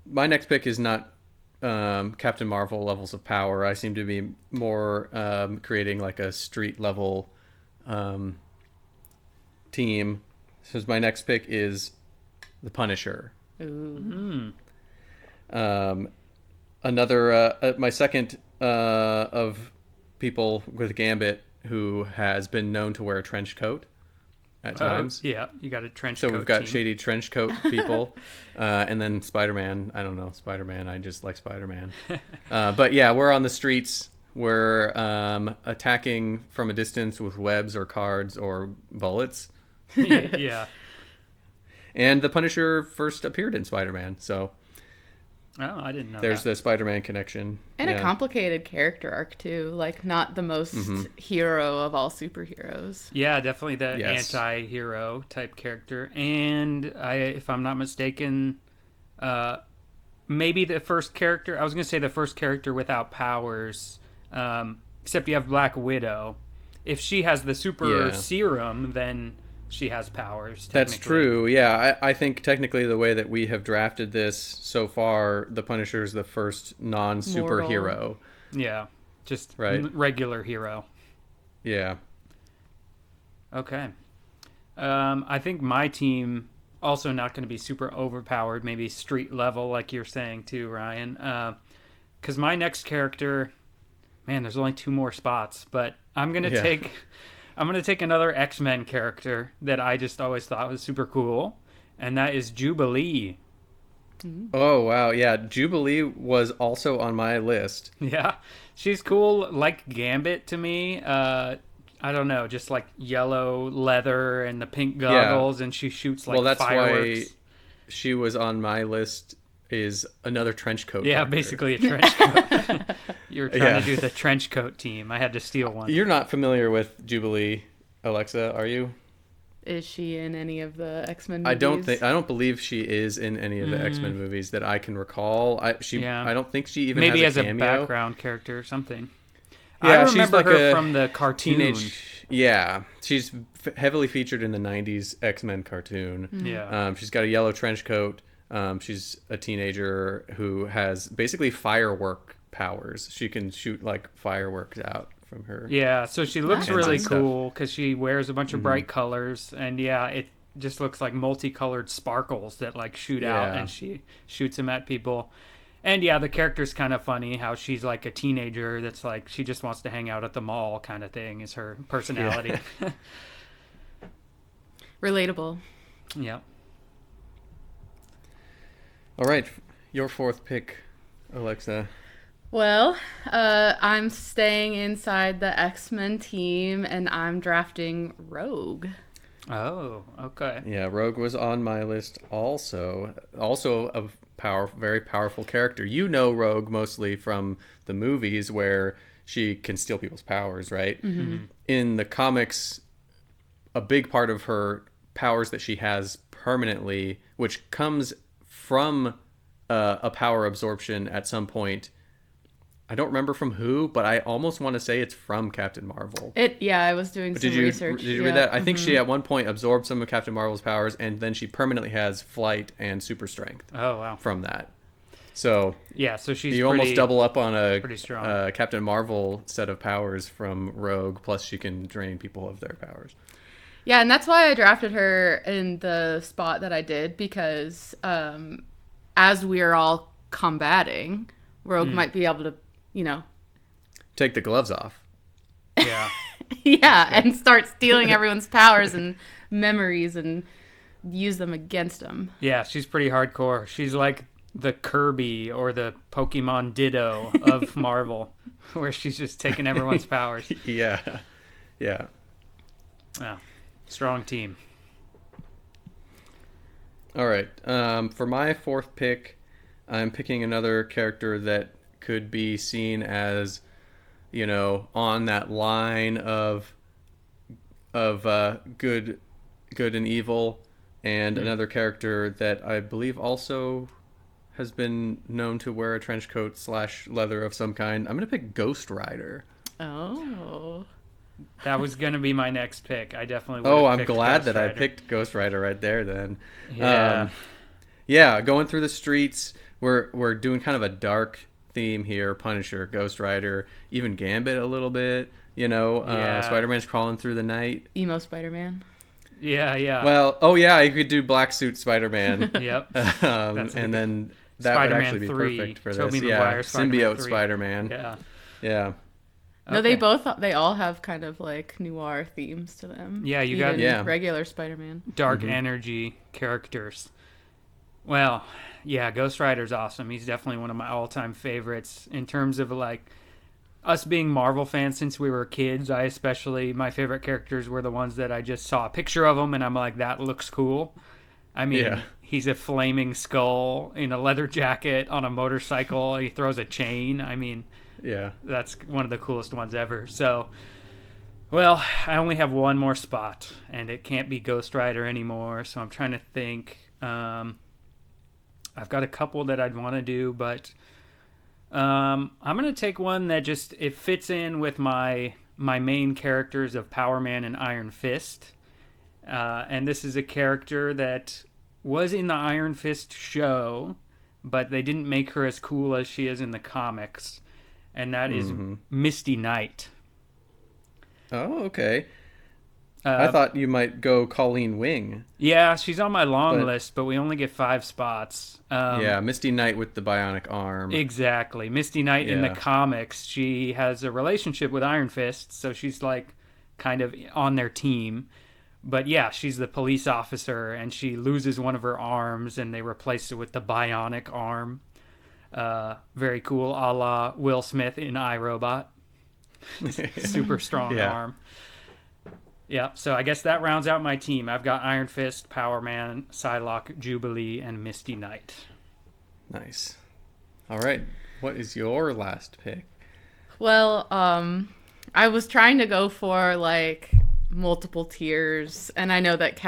my next pick is not Captain Marvel levels of power. I seem to be more creating like a street level team. So my next pick is the Punisher. Ooh. My second of people with Gambit who has been known to wear a trench coat at times. Yeah, you got a trench So coat we've got team. shady trench coat people, and then Spider-Man. I don't know Spider-Man. I just like Spider-Man. But yeah, we're on the streets. We're attacking from a distance with webs or cards or bullets. Yeah. And the Punisher first appeared in Spider-Man, so Oh, I didn't know there's that. the Spider-Man connection. And Yeah. a complicated character arc too, like not the most hero of all superheroes. Yeah, definitely the Yes. anti-hero type character. And if I'm not mistaken, maybe the first character. I was gonna say the first character without powers. Except you have Black Widow. If she has the super Yeah. serum, then she has powers. That's technically. true. Yeah, I think technically the way that we have drafted this so far, the Punisher is the first non-superhero. Yeah, just Right. regular hero. Yeah. Okay. I think my team also not going to be super overpowered, maybe street level, like you're saying too, Ryan. Because my next character, man, there's only 2 more spots, but I'm gonna Yeah. take another X-Men character that I just always thought was super cool, and that is Jubilee. Oh wow, yeah. Jubilee was also on my list. Yeah, she's cool, like Gambit to me. I don't know, just like yellow leather and the pink goggles, and she shoots like Well, that's fireworks. why she was on my list. Is another trench coat. Yeah, character. basically a trench coat. You were trying Yeah. to do the trench coat team. I had to steal one. You're not familiar with Jubilee, Alexa, are you? Is she in any of the X-Men movies? I don't believe she is in any of the X-Men movies that I can recall. I don't think she even Maybe has as a a cameo. background character or something. Yeah, I she's remember like her a from the cartoon. Teenage. Yeah, she's heavily featured in the '90s X-Men cartoon. Yeah. She's got a yellow trench coat. She's a teenager who has basically firework powers. She can shoot like fireworks out from her. Yeah, so she looks Nice. really And stuff. cool because she wears a bunch of bright colors, and yeah, it just looks like multicolored sparkles that like shoot out, Yeah. and she shoots them at people. And yeah, the character's kind of funny how she's like a teenager that's like she just wants to hang out at the mall kind of thing is her personality. Relatable. Yep. All right, your fourth pick, Alexa. Well, I'm staying inside the X-Men team, and I'm drafting Rogue. Oh, okay. Yeah, Rogue was on my list also. Also a very powerful character. You know Rogue mostly from the movies where she can steal people's powers, right? Mm-hmm. In the comics, a big part of her powers that she has permanently, which comes from a power absorption at some point. I don't remember from who, but I almost want to say it's from Captain Marvel. I was doing But some research. did you read that? I think she at one point absorbed some of Captain Marvel's powers, and then she permanently has flight and super strength Oh, wow. from that. So Yeah, so she's you almost double up on pretty strong. Captain Marvel set of powers from Rogue, plus she can drain people of their powers. Yeah, and that's why I drafted her in the spot that I did, because as we're all combating, Rogue might be able to, Take the gloves off. Yeah. yeah, and start stealing everyone's powers and memories and use them against them. Yeah, she's pretty hardcore. She's like the Kirby or the Pokemon Ditto of Marvel, where she's just taking everyone's powers. Yeah. Yeah. Wow. Strong team. All right. For my fourth pick, I'm picking another character that could be seen as, on that line of good and evil, and another character that I believe also has been known to wear a trench coat / leather of some kind. I'm gonna pick Ghost Rider. Oh. That was going to be my next pick. I definitely would Oh, have I'm picked glad Ghost that I Rider. picked Ghost Rider right there then. Yeah. Yeah, going through the streets, we're doing kind of a dark theme here. Punisher, Ghost Rider, even Gambit a little bit. Yeah. Spider-Man's crawling through the night. Emo Spider-Man. Yeah. Well, oh yeah, you could do Black Suit Spider-Man. Yep. And then that would Spider-Man actually be 3, perfect for Tobey this. Maguire, Yeah, Spider-Man symbiote 3. Spider-Man. Yeah. Yeah. No, Okay. they all have kind of like noir themes to them. Yeah, you got- Even Yeah. regular Spider-Man. Dark energy characters. Well, yeah, Ghost Rider's awesome. He's definitely one of my all-time favorites in terms of like us being Marvel fans since we were kids. My favorite characters were the ones that I just saw a picture of them and I'm like, that looks cool. I mean, Yeah. he's a flaming skull in a leather jacket on a motorcycle. He throws a chain. I mean, Yeah. that's one of the coolest ones ever. So, well, I only have one more spot, and it can't be Ghost Rider anymore. So I'm trying to think. I've got a couple that I'd want to do, but I'm gonna take one that just it fits in with my main characters of Power Man and Iron Fist. And this is a character that was in the Iron Fist show, but they didn't make her as cool as she is in the comics. And that is Misty Knight. Oh, okay. I thought you might go Colleen Wing. Yeah, she's on my long But- list, but we only get 5 spots. Yeah, Misty Knight with the bionic arm. Exactly. Misty Knight in the Yeah. comics, she has a relationship with Iron Fist, so she's like kind of on their team. But yeah, she's the police officer, and she loses one of her arms, and they replace it with the bionic arm. Very cool, a la Will Smith in iRobot. Super strong Yeah. arm. Yeah, so I guess that rounds out my team. I've got Iron Fist, Power Man, Psylocke, Jubilee, and Misty Knight. Nice. All right. What is your last pick? Well, I was trying to go for like multiple tiers, and I know that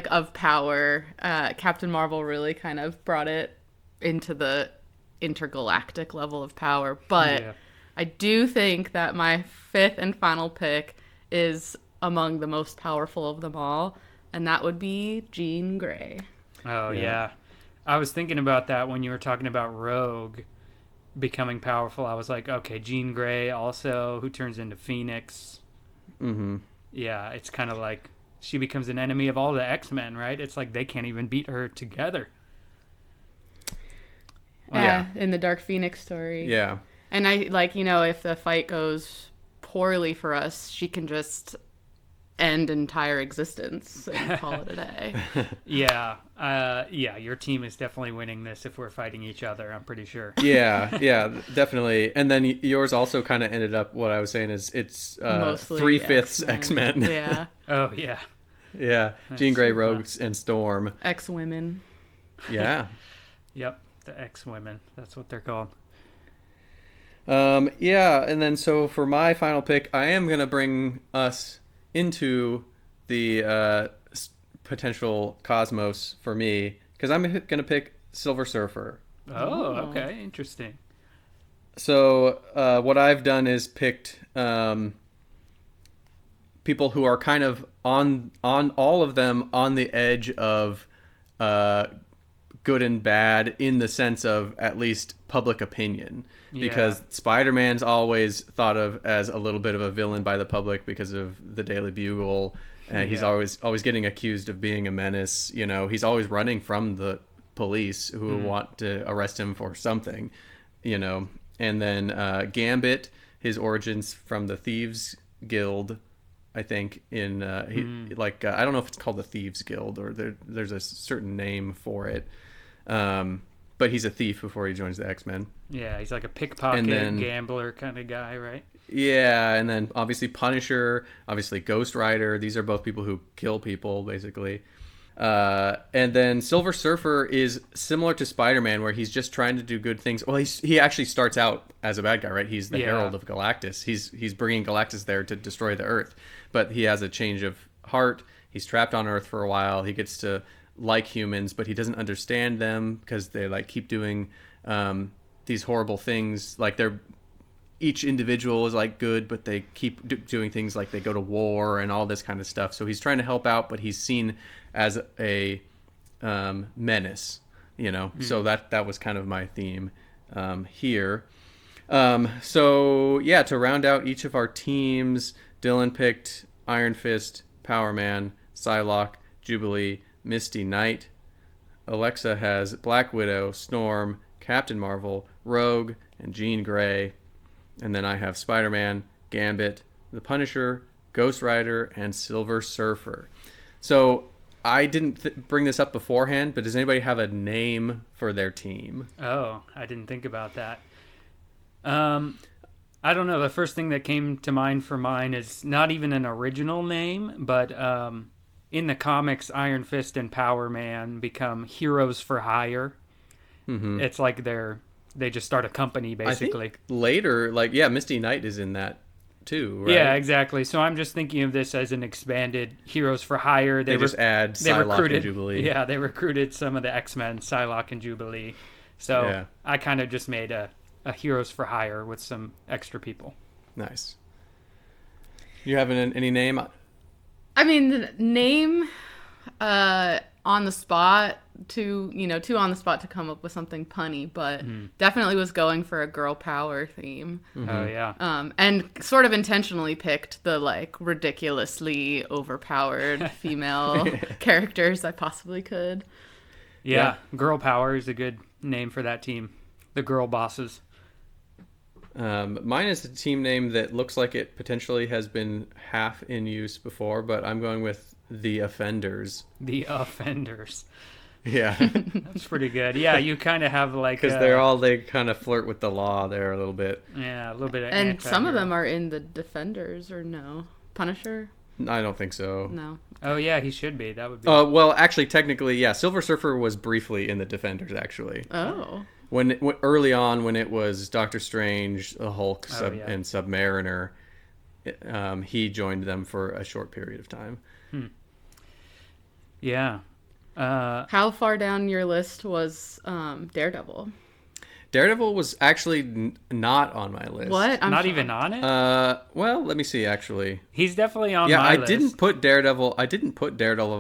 of power, Captain Marvel really kind of brought it into the intergalactic level of power. But Yeah. I do think that my fifth and final pick is among the most powerful of them all, and that would be Jean Grey. Oh, Yeah. yeah. I was thinking about that when you were talking about Rogue becoming powerful. I was like, okay, Jean Grey also, who turns into Phoenix. Mm-hmm. Yeah, it's kind of like she becomes an enemy of all the X-Men, right? It's like they can't even beat her together. Yeah. In the Dark Phoenix story. Yeah. And I if the fight goes poorly for us, she can just end entire existence and call it a day. Yeah. Yeah, your team is definitely winning this if we're fighting each other, I'm pretty sure. Yeah, definitely. And then yours also kind of ended up, what I was saying is it's Mostly 3/5 X-Men. Yeah. Oh, yeah. Yeah, Jean Grey, Rogue, and Storm. X-women. Yeah. Yep, the X-women. That's what they're called. Yeah, and then so for my final pick, I am going to bring us into the potential cosmos for me, because I'm going to pick Silver Surfer. Oh, okay. Interesting. So what I've done is picked people who are kind of on all of them on the edge of good and bad in the sense of at least public opinion. Because Spider-Man's always thought of as a little bit of a villain by the public because of the Daily Bugle. And he's always getting accused of being a menace. You know, he's always running from the police who want to arrest him for something, you know. And then Gambit, his origins from the Thieves Guild, I think, in I don't know if it's called the Thieves Guild or there's a certain name for it. But he's a thief before he joins the X-Men. Yeah, he's like a pickpocket, gambler kind of guy, right? Yeah, and then obviously Punisher, obviously Ghost Rider. These are both people who kill people, basically. And then Silver Surfer is similar to Spider-Man, where he's just trying to do good things. Well, he actually starts out as a bad guy, right? He's the herald of Galactus. He's bringing Galactus there to destroy the Earth. But he has a change of heart. He's trapped on Earth for a while. He gets to like humans, but he doesn't understand them because they like keep doing these horrible things. Like each individual is like good, but they keep doing things like they go to war and all this kind of stuff. So he's trying to help out, but he's seen as a menace, you know. So that was kind of my theme here. So yeah, to round out each of our teams, Dylan picked Iron Fist, Power Man, Psylocke, Jubilee, Misty Knight. Alexa has Black Widow, Storm, Captain Marvel, Rogue, and Jean Grey. And then I have Spider-Man, Gambit, the Punisher, Ghost Rider, and Silver Surfer. So I didn't bring this up beforehand, but does anybody have a name for their team? Oh, I didn't think about that. I don't know. The first thing that came to mind for mine is not even an original name, but in the comics, Iron Fist and Power Man become heroes for hire. Mm-hmm. It's like they just start a company, basically. I think later, Misty Knight is in that too, right? Yeah, exactly. So I'm just thinking of this as an expanded heroes for hire. They just add Psylocke and Jubilee. Yeah, they recruited some of the X-Men, Psylocke and Jubilee. So I kind of just made a heroes for hire with some extra people. Nice. You have any name? I mean, the name on the spot, too on the spot to come up with something punny, but definitely was going for a girl power theme. Mm-hmm. Oh, yeah. And sort of intentionally picked the, like, ridiculously overpowered female characters I possibly could. Yeah, girl power is a good name for that team. The girl bosses. Mine is a team name that looks like it potentially has been half in use before, but I'm going with The Offenders. The Offenders. Yeah. That's pretty good. Yeah, you kind of have like... Because they kind of flirt with the law there a little bit. Yeah, a little bit. And some of them are in the Defenders, or no? Punisher? I don't think so. No. Oh, yeah, he should be. That would be... well, actually, technically, yeah. Silver Surfer was briefly in the Defenders, actually. Oh. When early on, when it was Doctor Strange, the Hulk, and Submariner, he joined them for a short period of time. Yeah. How far down your list was Daredevil? Daredevil was actually not on my list. What? Not even on it? Well, let me see, actually. He's definitely on my list. I didn't put Daredevil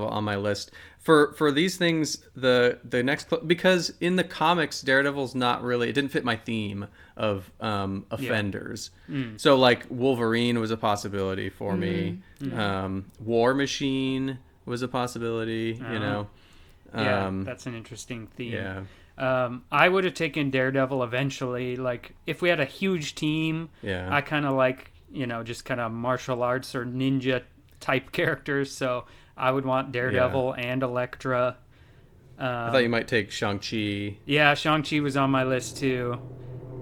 on my list. For these things, the next... Because in the comics, Daredevil's not really... It didn't fit my theme of offenders. So, like, Wolverine was a possibility for me. War Machine was a possibility, you know. Yeah, that's an interesting theme. Yeah. I would have taken Daredevil eventually. Like, if we had a huge team, I kind of like, just kind of martial arts or ninja type characters. So I would want Daredevil and Elektra. I thought you might take Shang-Chi. Yeah, Shang-Chi was on my list too.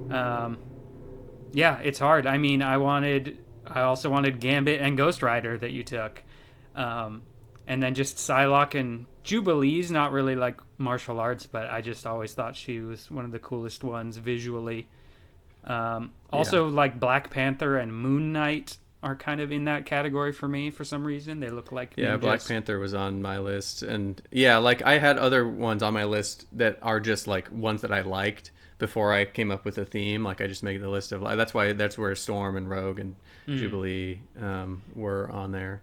Yeah, it's hard. I mean, I also wanted Gambit and Ghost Rider that you took. And then just Psylocke and Jubilee's not really like martial arts, but I just always thought she was one of the coolest ones visually. Also, like Black Panther and Moon Knight are kind of in that category for me for some reason. They look like ninjas. Black Panther was on my list, and like I had other ones on my list that are just like ones that I liked before I came up with a theme. Like I just made the list of that's where Storm and Rogue and Jubilee were on there.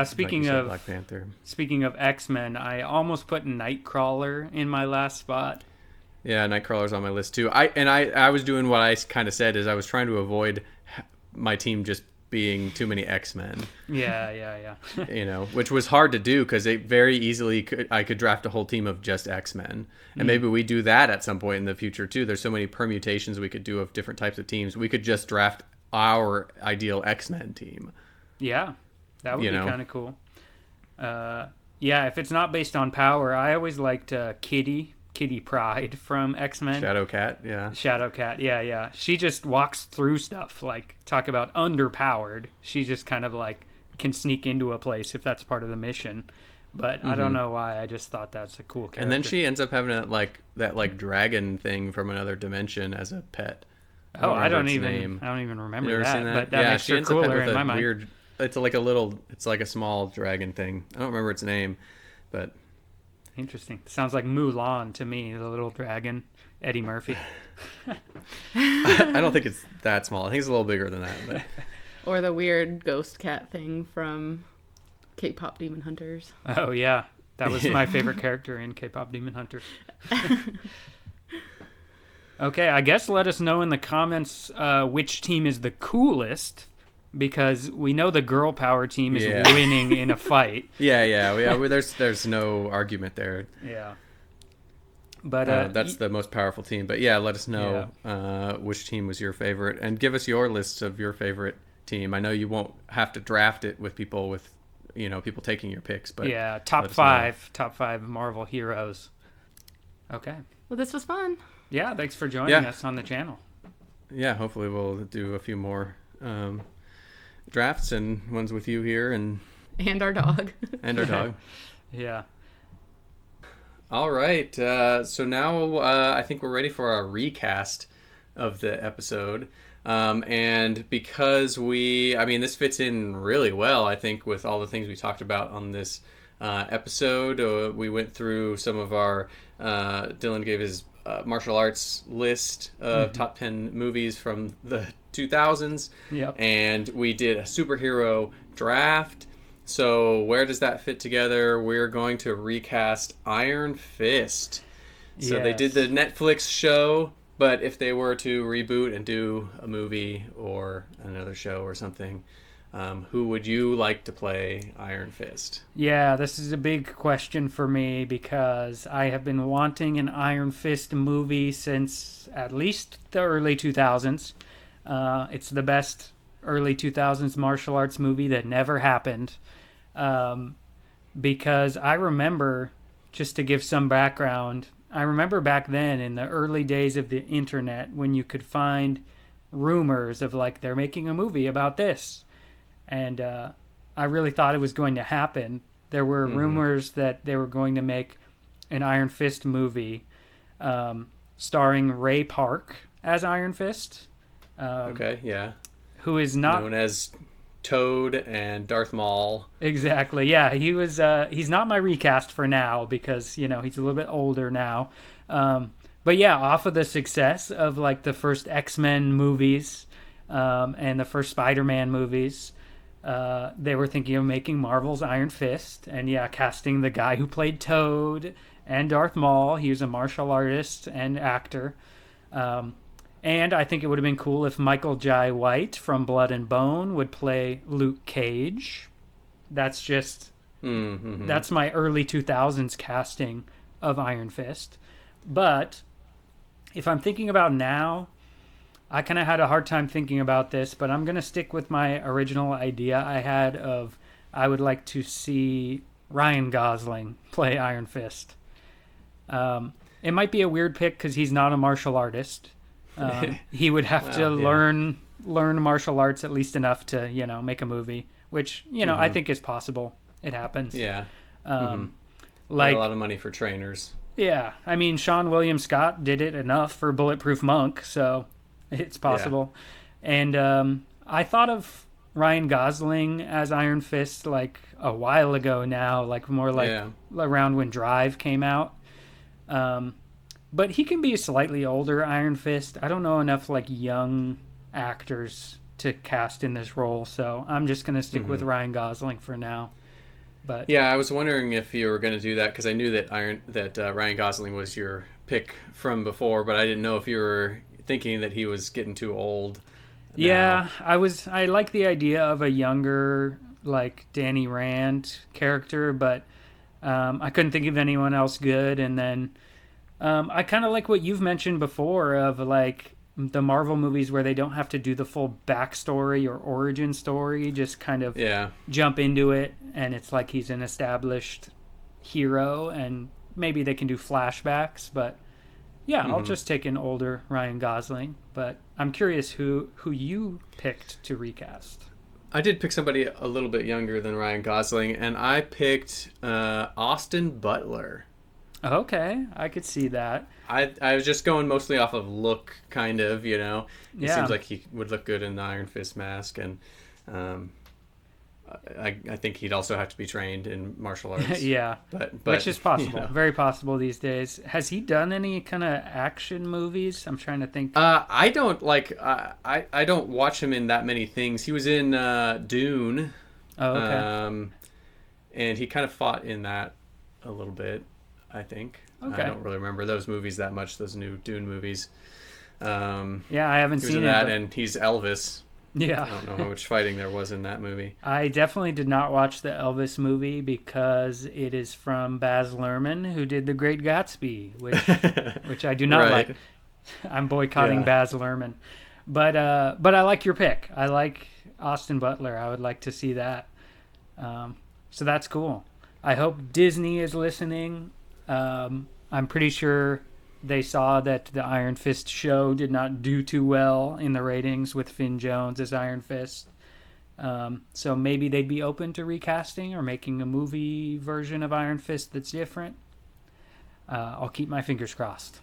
Speaking of Black Panther, speaking of X-Men, I almost put Nightcrawler in my last spot. Yeah, Nightcrawler's on my list too. I was doing what I kind of said is I was trying to avoid my team just being too many X-Men. Yeah. Which was hard to do because it very easily I could draft a whole team of just X-Men. And maybe we do that at some point in the future too. There's so many permutations we could do of different types of teams. We could just draft our ideal X-Men team. Yeah, that would be kind of cool. If it's not based on power, I always liked Kitty Pryde from X-Men. Shadowcat, yeah. She just walks through stuff. Like, talk about underpowered. She just kind of like can sneak into a place if that's part of the mission. But I don't know why. I just thought that's a cool character. And then she ends up having that dragon thing from another dimension as a pet. I don't even remember that. But that makes her cooler in my mind. It's like a small dragon thing. I don't remember its name, but interesting. Sounds like Mulan to me, the little dragon, Eddie Murphy. I don't think it's that small. I think it's a little bigger than that. But. Or the weird ghost cat thing from K-pop Demon Hunters. Oh, yeah. That was my favorite character in K-pop Demon Hunters. Okay, I guess let us know in the comments which team is the coolest. Because we know the girl power team is winning in a fight. There's no argument there. Yeah. But that's the most powerful team. But let us know which team was your favorite, and give us your lists of your favorite team. I know you won't have to draft it with people people taking your picks, but top five Marvel heroes. Okay. Well, this was fun. Yeah, thanks for joining us on the channel. Yeah, hopefully we'll do a few more drafts and ones with you here and our dog. Yeah. All right. So now I think we're ready for our recast of the episode. And because this fits in really well, I think, with all the things we talked about on this episode. We went through some of our, Dillon gave his martial arts list of top 10 movies from the 2000s. Yep. And we did a superhero draft. So where does that fit together? We're going to recast Iron Fist. So they did the Netflix show, but if they were to reboot and do a movie or another show or something, who would you like to play Iron Fist? Yeah, this is a big question for me because I have been wanting an Iron Fist movie since at least the early 2000s. It's the best early 2000s martial arts movie that never happened. Because I remember, just to give some background, I remember back then in the early days of the internet when you could find rumors of like, they're making a movie about this. And I really thought it was going to happen. There were rumors that they were going to make an Iron Fist movie starring Ray Park as Iron Fist. Who is not known as Toad and Darth Maul. Exactly. Yeah, he was. He's not my recast for now because he's a little bit older now. But yeah, off of the success of like the first X-Men movies and the first Spider-Man movies, they were thinking of making Marvel's Iron Fist, and casting the guy who played Toad and Darth Maul. He was a martial artist and actor. And I think it would have been cool if Michael Jai White from Blood and Bone would play Luke Cage. That's just... That's my early 2000s casting of Iron Fist. But if I'm thinking about now, I kind of had a hard time thinking about this, but I'm going to stick with my original idea I had of I would like to see Ryan Gosling play Iron Fist. It might be a weird pick because he's not a martial artist. He would have to learn martial arts at least enough to, make a movie, which, I think is possible. It happens. Yeah. Like a lot of money for trainers. Yeah. I mean, Sean William Scott did it enough for Bulletproof Monk, so it's possible. Yeah. And I thought of Ryan Gosling as Iron Fist like a while ago now, like more like around when Drive came out. But he can be a slightly older Iron Fist. I don't know enough like young actors to cast in this role, so I'm just going to stick with Ryan Gosling for now. But yeah, I was wondering if you were going to do that because I knew that Ryan Gosling was your pick from before, but I didn't know if you were thinking that he was getting too old. Yeah, I like the idea of a younger like Danny Rand character, but I couldn't think of anyone else good. And then I kind of like what you've mentioned before of like the Marvel movies where they don't have to do the full backstory or origin story, just kind of jump into it, and it's like he's an established hero, and maybe they can do flashbacks, but I'll just take an older Ryan Gosling. But I'm curious who you picked to recast. I did pick somebody a little bit younger than Ryan Gosling, and I picked Austin Butler. Okay, I could see that. I was just going mostly off of look, kind of, He seems like he would look good in the Iron Fist mask, and I think he'd also have to be trained in martial arts. but which is possible, very possible these days. Has he done any kind of action movies? I'm trying to think. I don't I don't watch him in that many things. He was in Dune. Oh, okay. And he kind of fought in that a little bit, I think. Okay. I don't really remember those movies that much, those new Dune movies. I haven't seen that, but... and he's Elvis. Yeah. I don't know how much fighting there was in that movie. I definitely did not watch the Elvis movie because it is from Baz Luhrmann, who did The Great Gatsby, which I do not like. I'm boycotting Baz Luhrmann. But I like your pick. I like Austin Butler. I would like to see that. So that's cool. I hope Disney is listening. I'm pretty sure they saw that the Iron Fist show did not do too well in the ratings with Finn Jones as Iron Fist. So maybe they'd be open to recasting or making a movie version of Iron Fist that's different. I'll keep my fingers crossed.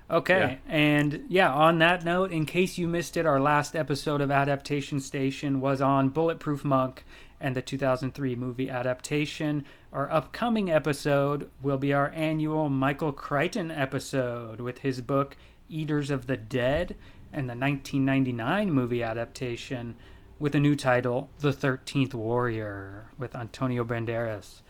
Okay, and on that note, in case you missed it, our last episode of Adaptation Station was on Bulletproof Monk and the 2003 movie adaptation. Our upcoming episode will be our annual Michael Crichton episode with his book Eaters of the Dead and the 1999 movie adaptation with a new title, The 13th Warrior, with Antonio Banderas.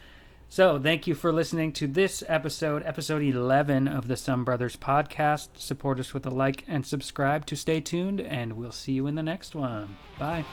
So thank you for listening to this episode 11 of the Some Brothers podcast. Support us with a like and subscribe to stay tuned, and we'll see you in the next one. Bye.